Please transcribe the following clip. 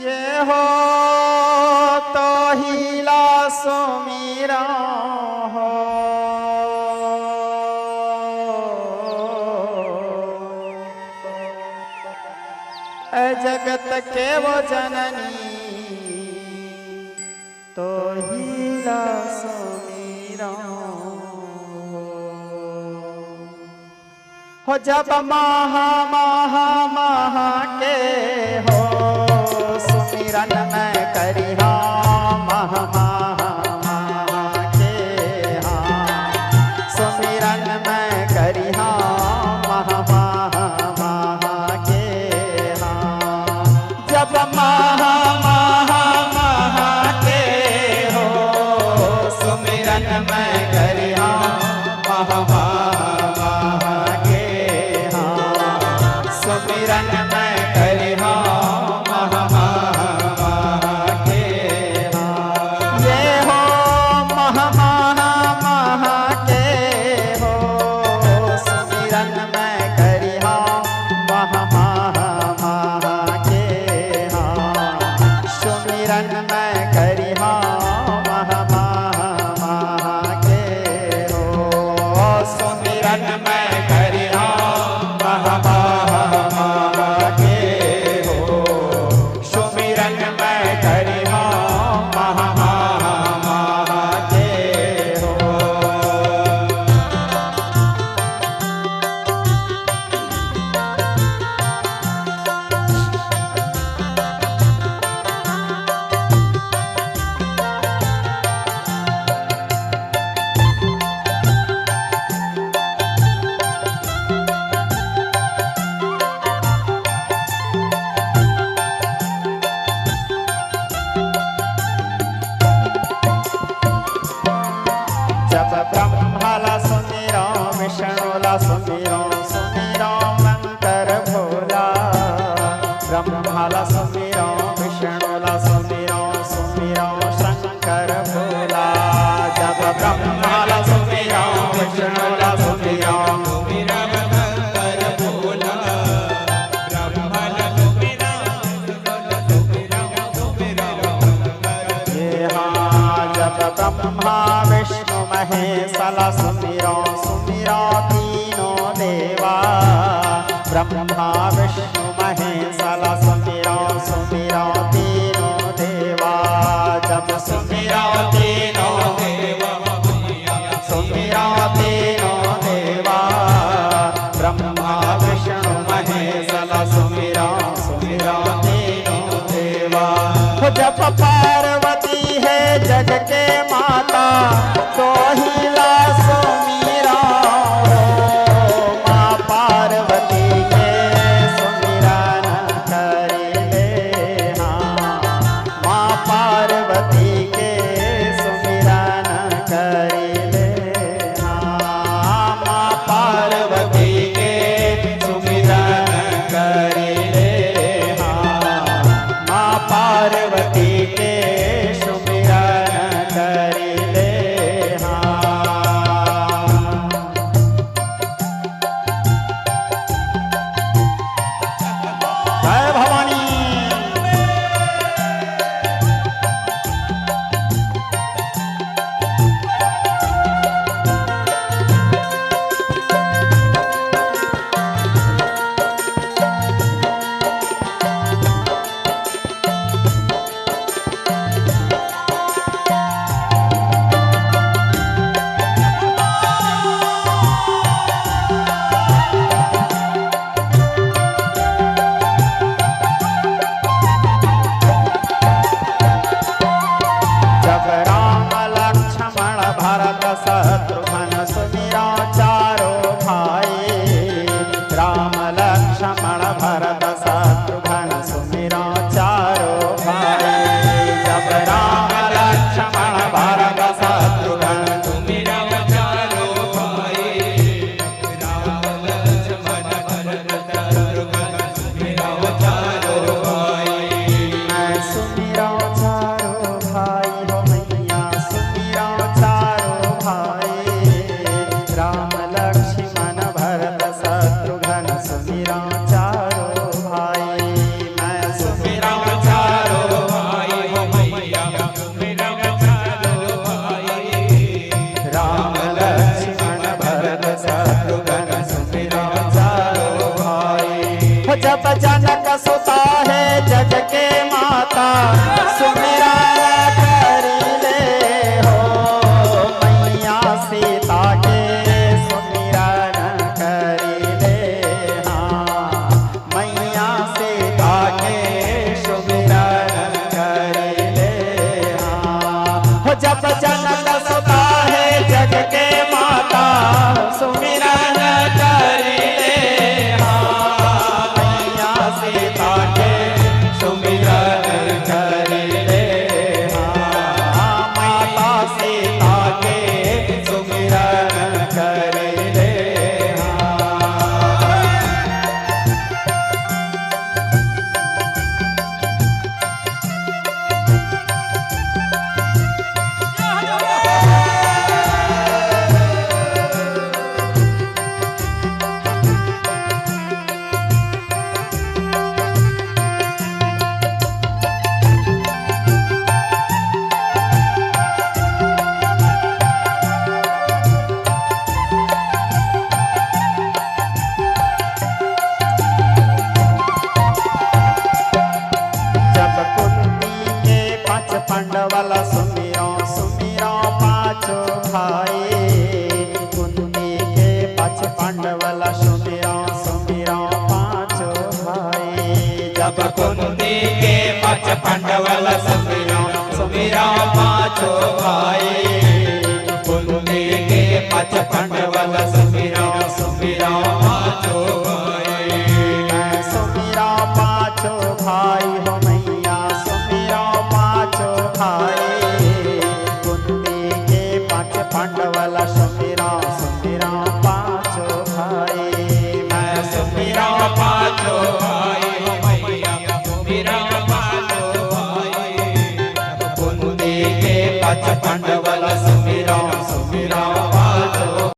ये हो तो हीला सुमीरा हो, जगत के वो जननी तो हीला सुमीरा हो। जब महा महा महा के हो सुमिरन में करिहा महा महा महा के हाँ सुमिरन में करिहा महा महा महा के हाँ। जब महा महा महा के हो सुमिरन में करिहा महा महा के हाँ सुमिरन में करिहा महा महा के हाँ। ये हो महा महा के हो सुमिरन में करिहा महा महा के हाँ सुमिरन में करिहा महा महा के हो सुमिरन में करिहा महा महा के हो सुमिरन में करिहा महा महा के हो। जब ब्रह्माला सुमिरो विष्णुला सुमिरो सुमिरो शंकर भोला। ब्रह्माला सुमिरो विष्णुला सुमिरो सुमिरो शंकर भोला। जब ब्रह्माला सुमिरो विष्णुला सुमिरो सुमिरो शंकर भोला। ब्रह्माला सुमिरो ये हाँ जब ब्रह्मा विष्णु महेशला सुमिरो सुमिरो तीनों देवा। ब्रह्मा विष्णु महेशला सुमिरो सुमिरो तीनों देवा। जब सुमिरो तीनों देवा सुमिरो तीनों देवा। ब्रह्मा विष्णु महेशला सुमिरो सुमिरो तीनों देवा। जब पार्वती है जग के माता तो हीला सुमीरा हो। माँ पार्वती के सुमिरन करि ले हाँ माँ पार्वती के सुमिरन करि ले हाँ माँ पार्वती के सुमिरन करि ले हाँ माँ पार्वती के सुमिरन करि ले सुमिरन करी ले हो मैया सीता के सुमिरन करी ले हाँ मैया सीता के सुमिरन करी ले हाँ हो जब जनक सुता है जग के माता सुमिरन करी ले हाँ मैया सीता के सुमिरन करी ले हाँ माता सीता के सुमिरन करी ले हाँ जब कुंती के पांच पांडवल सुमिरो सुमिरो पांचो भाई कुंती के पांच पांडवल सुमिरो सुमिरो पांचो भाई जब कुंती के पांच पांडवल सुमिरो सुमिरो पांचो भाई कुंती के पांच पांडवल